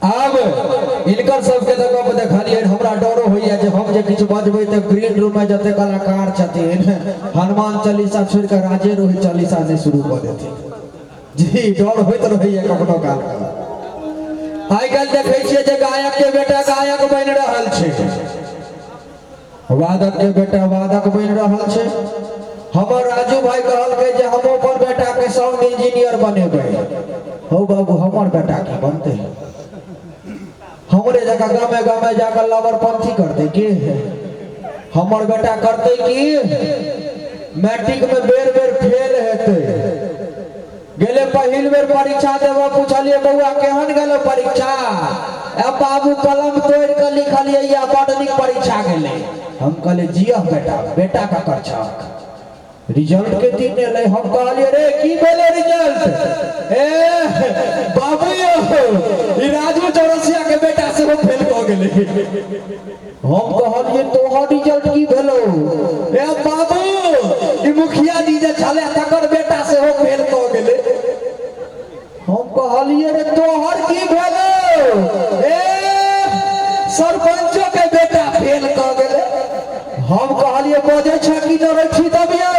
अब इनकर सबके जगह पर देखलिए हमरा डरो होइए जे हम जे किछ बजबै त ग्रीन रूम में जते कलाकार छथिन हनुमान चालीसा छोड़ के राजे रोहित चालीसा से शुरू कर देथिन। जी डर होइत रहैए कखनो काल के। आइ काल्हि देखै छियै जे गायक के बेटा गायक बनि रहल छै, वादक के बेटा वादक बनि रहल छै। हमर राजू भाई कहलकै जे हम अपन बेटा के साउंड इंजीनियर बनेबै। हो बाबू हमर बेटा की बनते हमरे जगह गामे गामे जाकर लवरपंथी करते के हमर बेटा करते कि मैट्रिक में बेर बेर फेल हेतै। गेले पहिल बेर परीक्षा देबो पूछलिए बउआ केहन गेलो परीक्षा, ए बाबू कलम तोड़ के लिखलिए या बड़ नीक परीक्षा गेले। हम कहले जिया बेटा बेटा का करछक रिजल्ट के दिन एले। हम कहलिए रे की भेले रिजल्ट, ए बाबू ई राजू चौरसिया के बेटा से वो फेल क गेले। हम कहलिए तोहर रिजल्ट की भेलो, ए बाबू ई मुखिया जी जे छले तकर बेटा से वो फेल क गेले। हम कहलिए रे तोहर की भेलो, ए सरपंचो के बेटा फेल क गेले। हम कहलिए बजे छ कि न रखी दबियो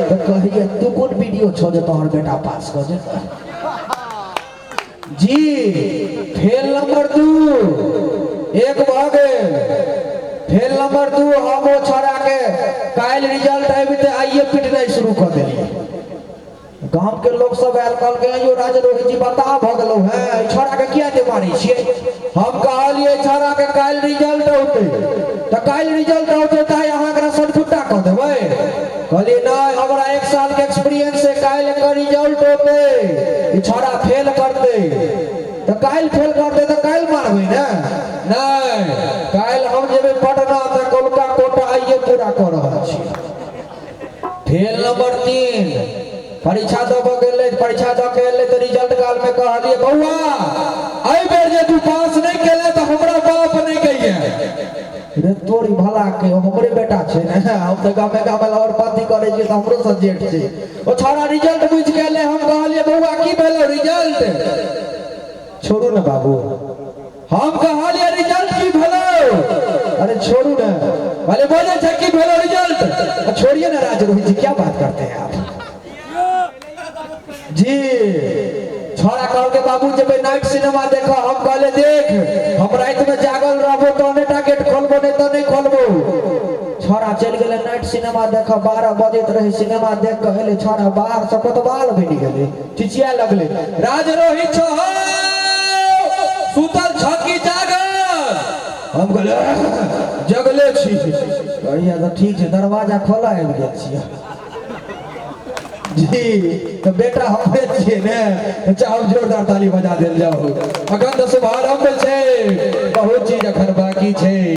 तो कहिए तू कोन वीडियो छ जे तोहर बेटा पास क जे। जी फेल नंबर 2 एक भ गेल। फेल नंबर 2 हम ओ छोड़ा के काल रिजल्ट आबि त आइए पिटनाइ शुरू क देलिए। गांव के लोग सब आयल कहल के यो राज रोहित जी बता भ गेलो है छोड़ा के किया दे मारी छिए। हम कहलिए छोड़ा के काल रिजल्ट औते त काल रिजल्ट औते त अहाँ के सटफुट्टा क देबै। कहलिए नहीं हमरा 1 साल के एक्सपीरियंस से काल के रिजल्ट होते ई छोड़ा फेल करते त काल फेल करते त काल मारबै ना। नहीं काल हम जेबे पटना त कोलका कोटा आइए पूरा कर रहल छी। फेल नंबर 3 परीक्षा दब गेले, परीक्षा द के एले त रिजल्ट काल में कहलिए बउआ आई बेर जे तू पास नहीं केले त हमरा बाप नहीं कहिए। रे तोरी भला के हमरे बेटा छे ना, हम त गामे गामे और पाती करे छी त हमरो सब्जेक्ट छे। ओ छोरा रिजल्ट बुझ के एले। हम कहलिए बउआ की भेलो रिजल्ट, छोड़ू ना बाबू। हम कहलिए रिजल्ट की भेलो, अरे छोड़ू ना। भले बोले छे की भेलो रिजल्ट, छोड़िए ना राज रोहित जी क्या बात करते हैं आप। जी छोरा कहल के बाबू जब नाइट सिनेमा देखो। हम कहले देख हम रात में जागल रहबो तो अनेटा गेट खोलबो नहीं तो नहीं खोलबो। छोरा चल गेले नाइट सिनेमा देखो, 12 बजत रहे सिनेमा देख के हेले। छोरा बाहर से कोतवाल बनि गेले, चिचिया लगले राज रोहित छो सुतल छकी जागल। हम कहले जगले छी। कहिया तो ठीक है दरवाजा खोला आबि गेल छियै। जी तो बेटा हमरे छिए ने, चाहो जोरदार ताली बजा देल जाओ। अखन तो शुभारंभ छे, बहुत चीज अखन बाकी छे।